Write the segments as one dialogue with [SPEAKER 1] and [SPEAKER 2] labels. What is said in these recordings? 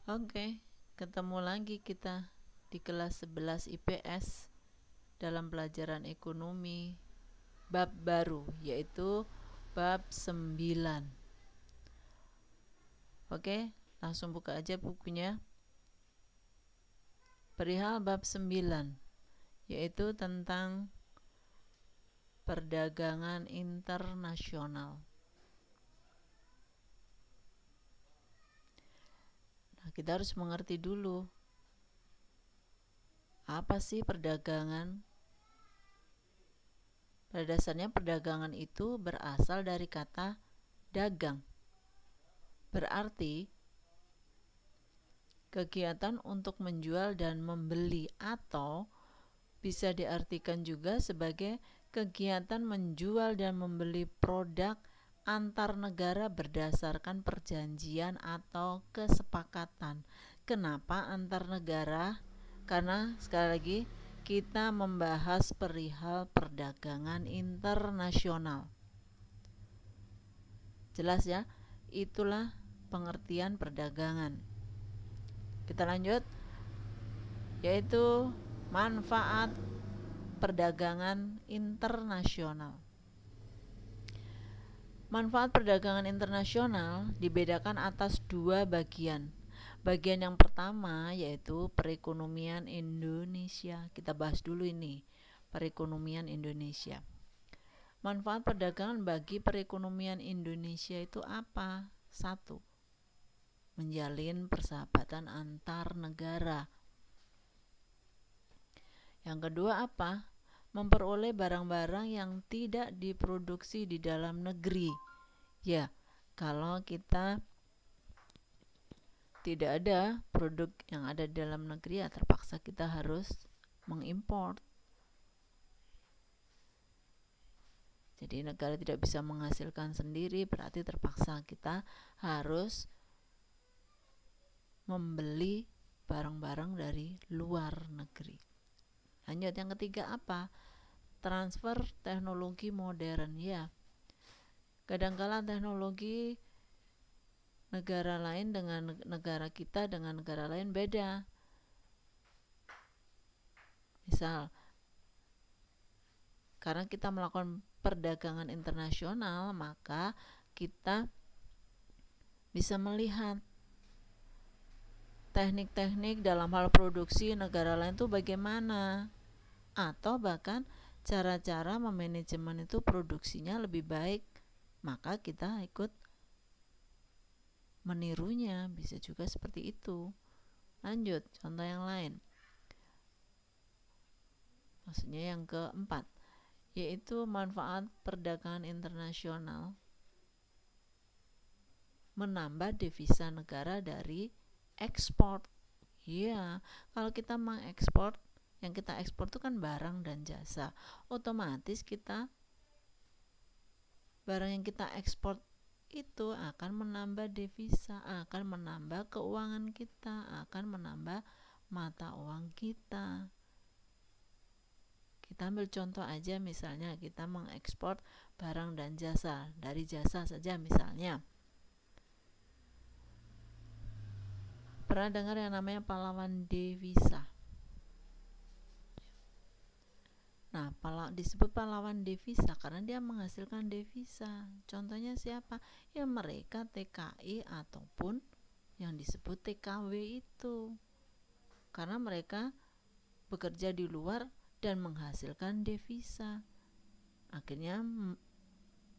[SPEAKER 1] Oke, ketemu lagi kita di kelas 11 IPS dalam pelajaran ekonomi bab baru, yaitu bab 9. Oke, langsung buka aja bukunya. Perihal bab 9, yaitu tentang perdagangan internasional. Nah, kita harus mengerti dulu apa sih perdagangan. Pada dasarnya perdagangan itu berasal dari kata dagang. Berarti kegiatan untuk menjual dan membeli, atau bisa diartikan juga sebagai kegiatan menjual dan membeli produk antar negara berdasarkan perjanjian atau kesepakatan. Kenapa antar negara? Karena sekali lagi kita membahas perihal perdagangan internasional. Jelas ya? Itulah pengertian perdagangan. Kita lanjut, yaitu manfaat perdagangan internasional. Manfaat perdagangan internasional dibedakan atas dua bagian. Bagian yang pertama yaitu perekonomian Indonesia. Kita bahas dulu ini, perekonomian Indonesia. Manfaat perdagangan bagi perekonomian Indonesia itu apa? 1. Menjalin persahabatan antar negara. Yang kedua apa? Memperoleh barang-barang yang tidak diproduksi di dalam negeri. Ya, kalau kita tidak ada produk yang ada di dalam negeri, ya terpaksa kita harus mengimpor. Jadi negara tidak bisa menghasilkan sendiri, berarti terpaksa kita harus membeli barang-barang dari luar negeri. Lanjut, yang ketiga apa? Transfer teknologi modern. Ya, kadangkala teknologi negara lain dengan negara kita dengan negara lain beda. Misal, karena kita melakukan perdagangan internasional, maka kita bisa melihat teknik-teknik dalam hal produksi negara lain itu bagaimana, atau bahkan cara-cara memanajemen itu produksinya lebih baik, maka kita ikut menirunya, bisa juga seperti itu. Lanjut, contoh yang lain. Maksudnya yang keempat, yaitu manfaat perdagangan internasional menambah devisa negara dari ekspor. Iya, kalau kita mengekspor, yang kita ekspor itu kan barang dan jasa. Otomatis kita barang yang kita ekspor itu akan menambah devisa, akan menambah keuangan kita, akan menambah mata uang kita. Kita ambil contoh aja, misalnya kita mengekspor barang dan jasa, dari jasa saja misalnya. Pernah dengar yang namanya pahlawan devisa? Nah, disebut pahlawan devisa karena dia menghasilkan devisa. Contohnya siapa? Ya mereka TKI ataupun yang disebut TKW itu. Karena mereka bekerja di luar dan menghasilkan devisa. Akhirnya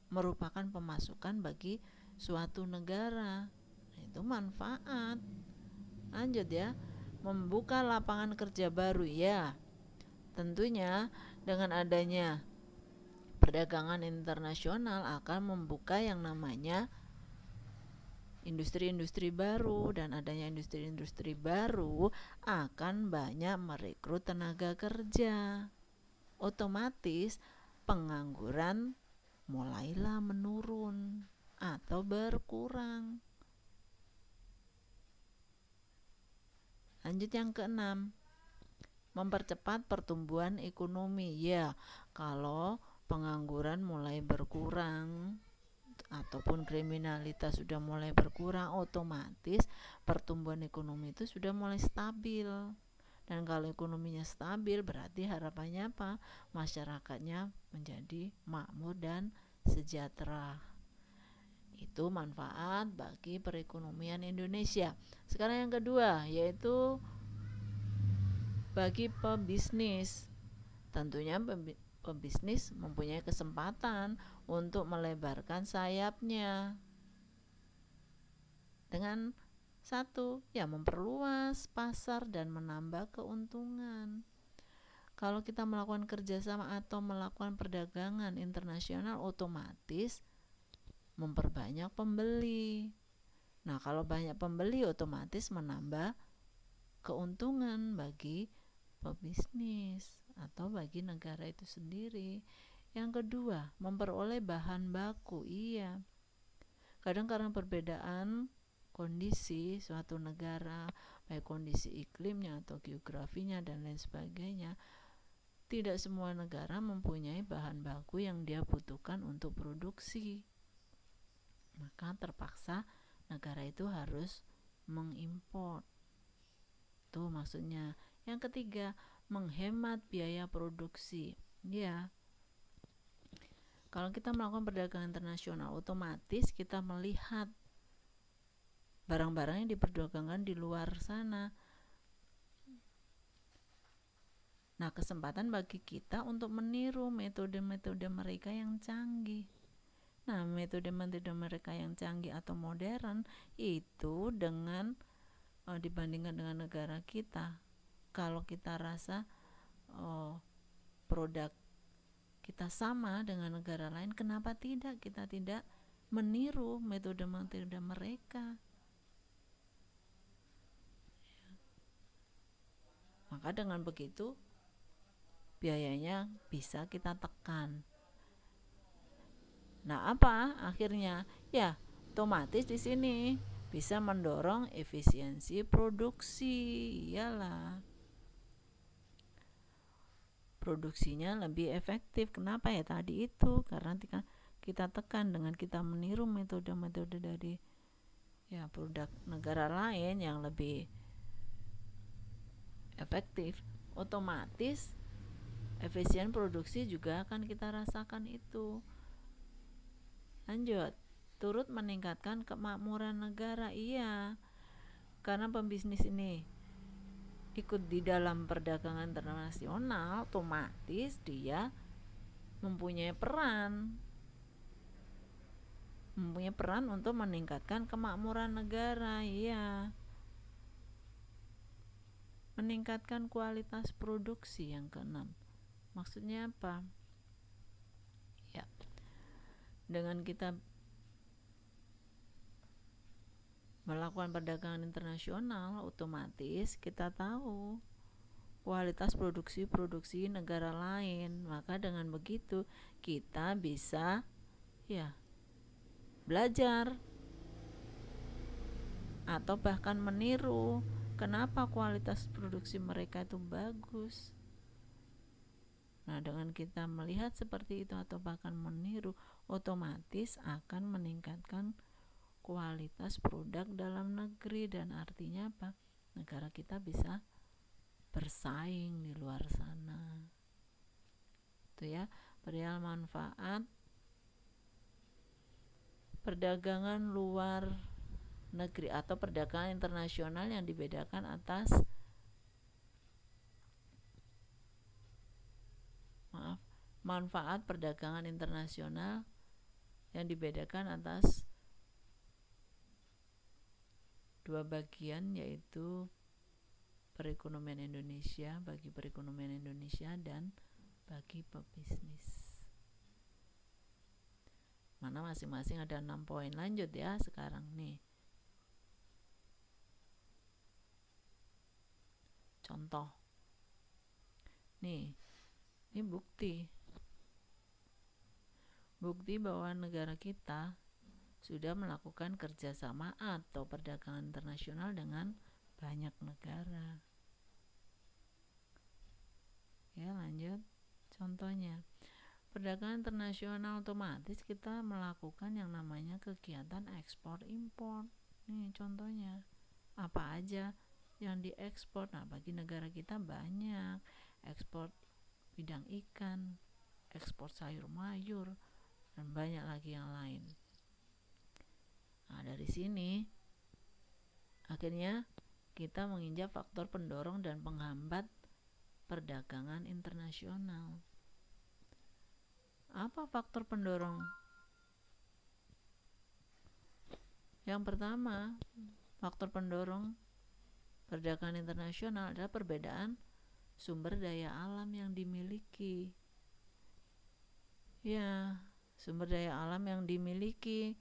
[SPEAKER 1] merupakan pemasukan bagi suatu negara. Nah, itu manfaat. Lanjut ya, membuka lapangan kerja baru. Ya, tentunya dengan adanya perdagangan internasional akan membuka yang namanya industri-industri baru, dan adanya industri-industri baru akan banyak merekrut tenaga kerja. Otomatis pengangguran mulailah menurun atau berkurang. Lanjut yang keenam, mempercepat pertumbuhan ekonomi. Ya, kalau pengangguran mulai berkurang, ataupun kriminalitas sudah mulai berkurang, otomatis pertumbuhan ekonomi itu sudah mulai stabil. Dan kalau ekonominya stabil, berarti harapannya apa? Masyarakatnya menjadi makmur dan sejahtera. Itu manfaat bagi perekonomian Indonesia. Sekarang yang kedua, yaitu bagi pebisnis. Tentunya pebisnis mempunyai kesempatan untuk melebarkan sayapnya dengan satu, ya memperluas pasar dan menambah keuntungan. Kalau kita melakukan kerjasama atau melakukan perdagangan internasional, otomatis memperbanyak pembeli. Nah, kalau banyak pembeli, otomatis menambah keuntungan bagi pebisnis atau bagi negara itu sendiri. Yang kedua, memperoleh bahan baku. Iya, kadang karena perbedaan kondisi suatu negara, baik kondisi iklimnya atau geografinya dan lain sebagainya, tidak semua negara mempunyai bahan baku yang dia butuhkan untuk produksi. Maka terpaksa negara itu harus mengimpor. Itu maksudnya. Yang ketiga, menghemat biaya produksi. Ya, kalau kita melakukan perdagangan internasional, otomatis kita melihat barang-barang yang diperdagangkan di luar sana. Nah, kesempatan bagi kita untuk meniru metode-metode mereka yang canggih. Nah, metode-metode mereka yang canggih atau modern itu dengan dibandingkan dengan negara kita, kalau kita rasa produk kita sama dengan negara lain, kenapa tidak kita tidak meniru metode-metode mereka? Maka dengan begitu biayanya bisa kita tekan. Nah, apa akhirnya? Ya, otomatis di sini bisa mendorong efisiensi produksi. Iyalah, produksinya lebih efektif. Kenapa ya tadi itu? Karena kita tekan dengan kita meniru metode-metode dari ya produk negara lain yang lebih efektif, otomatis efisien produksi juga akan kita rasakan itu. Lanjut, turut meningkatkan kemakmuran negara. Iya, karena pembisnis ini ikut di dalam perdagangan internasional, otomatis dia mempunyai peran untuk meningkatkan kemakmuran negara. Iya, meningkatkan kualitas produksi. Yang keenam, maksudnya apa? Ya, dengan kita melakukan perdagangan internasional, otomatis kita tahu kualitas produksi negara lain. Maka dengan begitu kita bisa ya belajar atau bahkan meniru kenapa kualitas produksi mereka itu bagus. Nah, dengan kita melihat seperti itu atau bahkan meniru, otomatis akan meningkatkan kualitas produk dalam negeri, dan artinya apa? Negara kita bisa bersaing di luar sana. Itu ya, perihal manfaat perdagangan luar negeri atau perdagangan internasional yang dibedakan atas manfaat perdagangan internasional yang dibedakan atas dua bagian, yaitu perekonomian Indonesia, bagi perekonomian Indonesia dan bagi pebisnis. Mana masing-masing ada 6 poin. Lanjut ya sekarang nih. Contoh. Nih, ini bukti bahwa negara kita sudah melakukan kerjasama atau perdagangan internasional dengan banyak negara. Ya, lanjut contohnya. Perdagangan internasional otomatis kita melakukan yang namanya kegiatan ekspor impor. Nih contohnya, apa aja yang diekspor? Nah, bagi negara kita banyak, ekspor bidang ikan, ekspor sayur mayur, dan banyak lagi yang lain. Nah, dari sini akhirnya kita menginjak faktor pendorong dan penghambat perdagangan internasional. Apa faktor pendorong? Yang pertama, faktor pendorong perdagangan internasional adalah perbedaan sumber daya alam yang dimiliki. Ya, sumber daya alam yang dimiliki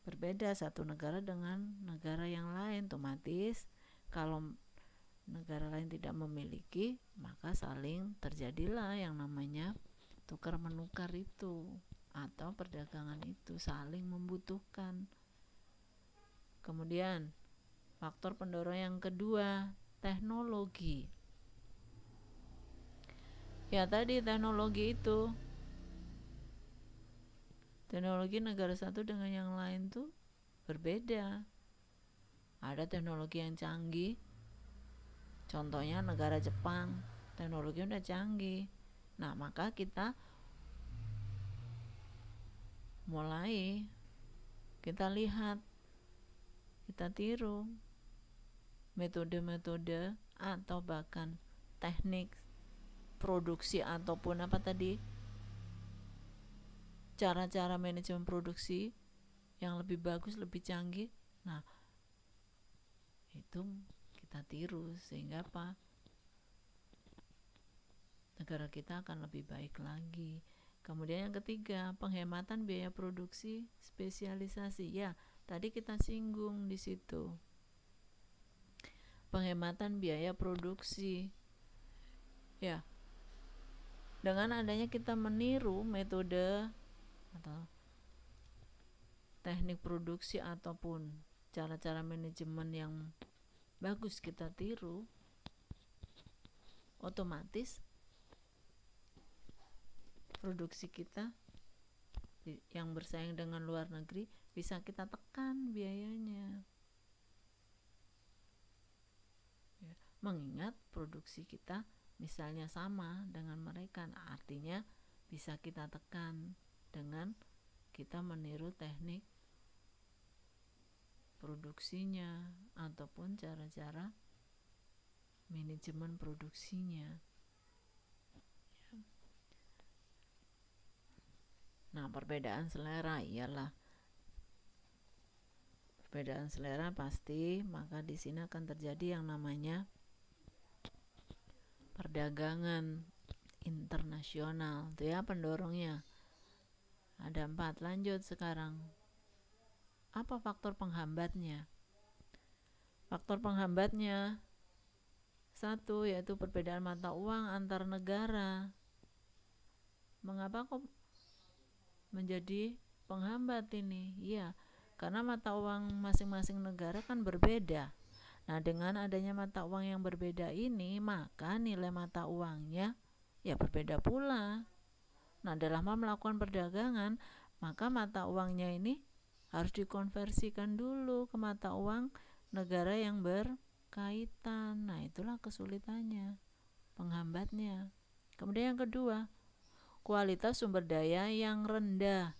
[SPEAKER 1] berbeda satu negara dengan negara yang lain. Otomatis kalau negara lain tidak memiliki, maka saling terjadilah yang namanya tukar menukar itu, atau perdagangan itu saling membutuhkan. Kemudian faktor pendorong yang kedua, teknologi. Ya tadi teknologi itu, teknologi negara satu dengan yang lain tuh berbeda. Ada teknologi yang canggih, contohnya negara Jepang, teknologi udah canggih. Nah, maka kita mulai kita lihat, kita tiru metode-metode atau bahkan teknik produksi ataupun apa tadi, cara-cara manajemen produksi yang lebih bagus, lebih canggih. Nah, itu kita tiru sehingga apa? Negara kita akan lebih baik lagi. Kemudian yang ketiga, penghematan biaya produksi spesialisasi. Ya, tadi kita singgung di situ. Penghematan biaya produksi. Ya. Dengan adanya kita meniru metode atau teknik produksi ataupun cara-cara manajemen yang bagus kita tiru, otomatis produksi kita yang bersaing dengan luar negeri bisa kita tekan biayanya. Ya, mengingat produksi kita misalnya sama dengan mereka, artinya bisa kita tekan dengan kita meniru teknik produksinya ataupun cara-cara manajemen produksinya. Nah, perbedaan selera iyalah. Perbedaan selera pasti, maka di sini akan terjadi yang namanya perdagangan internasional. Itu ya pendorongnya. Ada 4. Lanjut sekarang. Apa faktor penghambatnya? Faktor penghambatnya 1, yaitu perbedaan mata uang antar negara. Mengapa kok menjadi penghambat ini? Ya, karena mata uang masing-masing negara kan berbeda. Nah, dengan adanya mata uang yang berbeda ini, maka nilai mata uangnya ya berbeda pula. Nah, dalam hal melakukan perdagangan, maka mata uangnya ini harus dikonversikan dulu ke mata uang negara yang berkaitan. Nah, itulah kesulitannya, penghambatnya. Kemudian yang kedua, kualitas sumber daya yang rendah.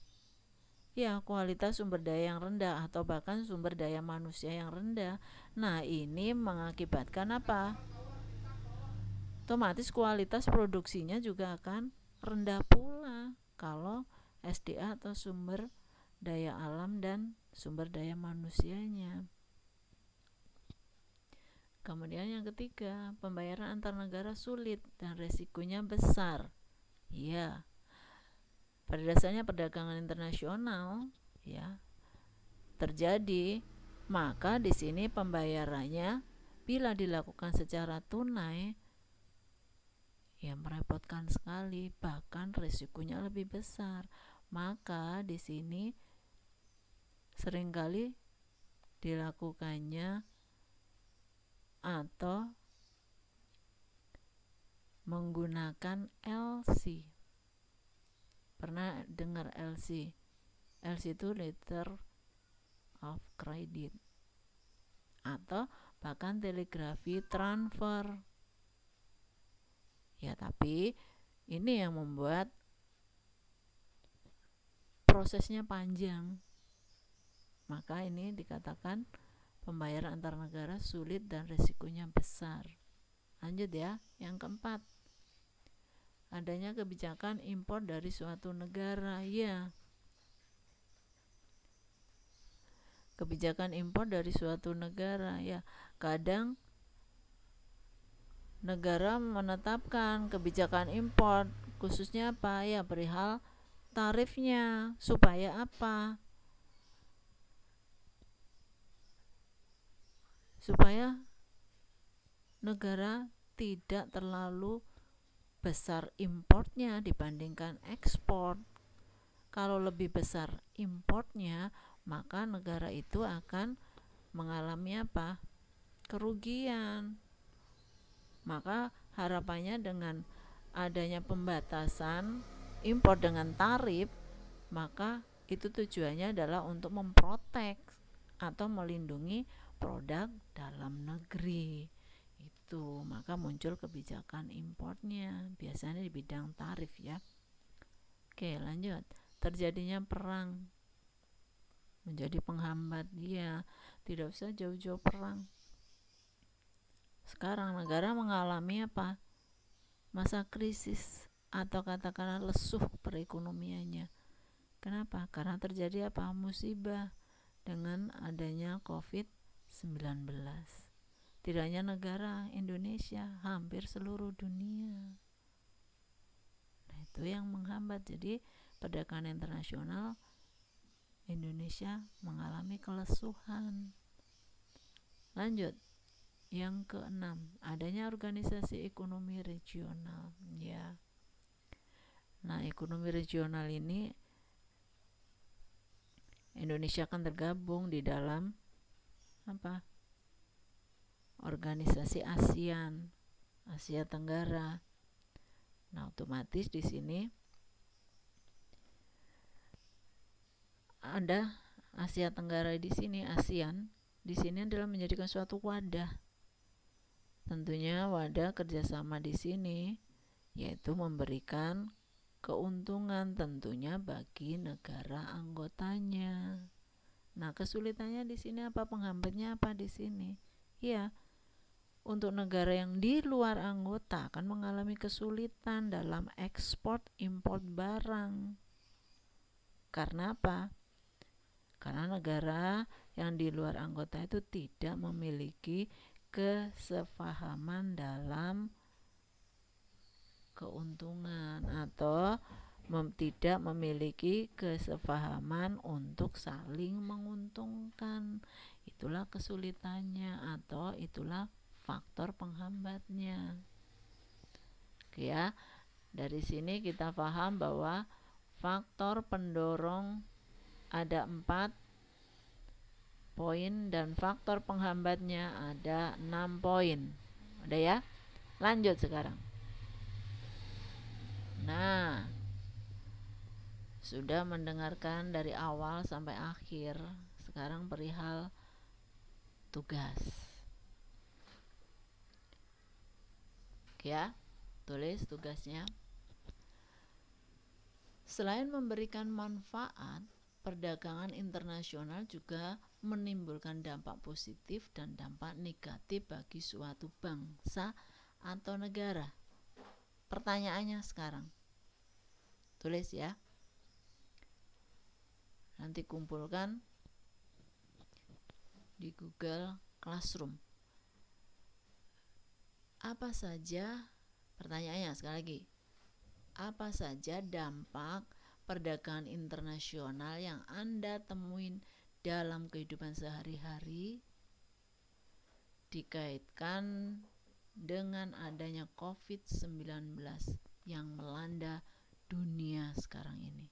[SPEAKER 1] Ya, kualitas sumber daya yang rendah atau bahkan sumber daya manusia yang rendah. Nah, ini mengakibatkan apa? Otomatis kualitas produksinya juga akan rendah pula kalau SDA atau sumber daya alam dan sumber daya manusianya. Kemudian yang ketiga, pembayaran antar negara sulit dan resikonya besar. Ya, pada dasarnya perdagangan internasional ya terjadi, maka di sini pembayarannya bila dilakukan secara tunai ya merepotkan sekali, bahkan risikonya lebih besar. Maka di sini seringkali dilakukannya atau menggunakan LC. Pernah dengar LC? LC itu letter of credit, atau bahkan telegrafi transfer. Ya, tapi ini yang membuat prosesnya panjang. Maka ini dikatakan pembayaran antar negara sulit dan resikonya besar. Lanjut ya, yang keempat. Adanya kebijakan impor dari suatu negara. Ya, kebijakan impor dari suatu negara. Ya, kadang negara menetapkan kebijakan impor, khususnya apa? Ya, perihal tarifnya. Supaya apa? Supaya negara tidak terlalu besar importnya dibandingkan ekspor. Kalau lebih besar importnya, maka negara itu akan mengalami apa? Kerugian. Maka harapannya dengan adanya pembatasan impor dengan tarif, maka itu tujuannya adalah untuk memprotek atau melindungi produk dalam negeri. Itu maka muncul kebijakan importnya, biasanya di bidang tarif ya. Oke, lanjut. Terjadinya perang menjadi penghambat. Dia tidak usah jauh-jauh perang. Sekarang negara mengalami apa? Masa krisis atau katakanlah lesuh perekonomiannya. Kenapa? Karena terjadi apa? Musibah dengan adanya COVID-19. Tidak hanya negara Indonesia, hampir seluruh dunia. Nah, itu yang menghambat. Jadi perdagangan internasional Indonesia mengalami kelesuhan. Lanjut. Yang keenam, adanya organisasi ekonomi regional. Ya. Nah, ekonomi regional ini Indonesia akan tergabung di dalam apa? Organisasi ASEAN, Asia Tenggara. Nah, otomatis di sini ada Asia Tenggara, di sini ASEAN, di sini adalah menjadikan suatu wadah. Tentunya wadah kerjasama di sini yaitu memberikan keuntungan tentunya bagi negara anggotanya. Nah, kesulitannya di sini apa? Penghambatnya apa di sini? Ya, untuk negara yang di luar anggota akan mengalami kesulitan dalam ekspor impor barang. Karena apa? Karena negara yang di luar anggota itu tidak memiliki kesepahaman dalam keuntungan atau tidak memiliki kesepahaman untuk saling menguntungkan. Itulah kesulitannya atau itulah faktor penghambatnya. Oke ya, dari sini kita paham bahwa faktor pendorong ada 4 poin dan faktor penghambatnya ada 6 poin. Udah ya? Lanjut sekarang. Nah, sudah mendengarkan dari awal sampai akhir. Sekarang perihal tugas. Oke ya, tulis tugasnya. Selain memberikan manfaat, perdagangan internasional juga menimbulkan dampak positif dan dampak negatif bagi suatu bangsa atau negara. Pertanyaannya sekarang, tulis ya, nanti kumpulkan di Google Classroom. Apa saja, pertanyaannya sekali lagi, apa saja dampak perdagangan internasional yang Anda temuin dalam kehidupan sehari-hari dikaitkan dengan adanya COVID-19 yang melanda dunia sekarang ini?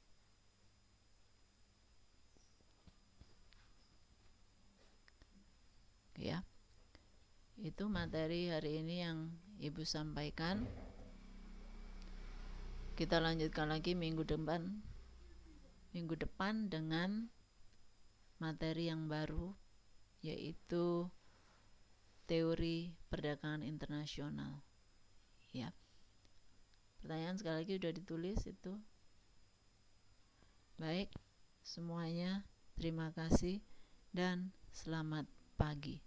[SPEAKER 1] Ya, itu materi hari ini yang Ibu sampaikan. Kita lanjutkan lagi minggu depan dengan materi yang baru, yaitu teori perdagangan internasional. Ya. Pertanyaan sekali lagi sudah ditulis itu. Baik, semuanya terima kasih dan selamat pagi.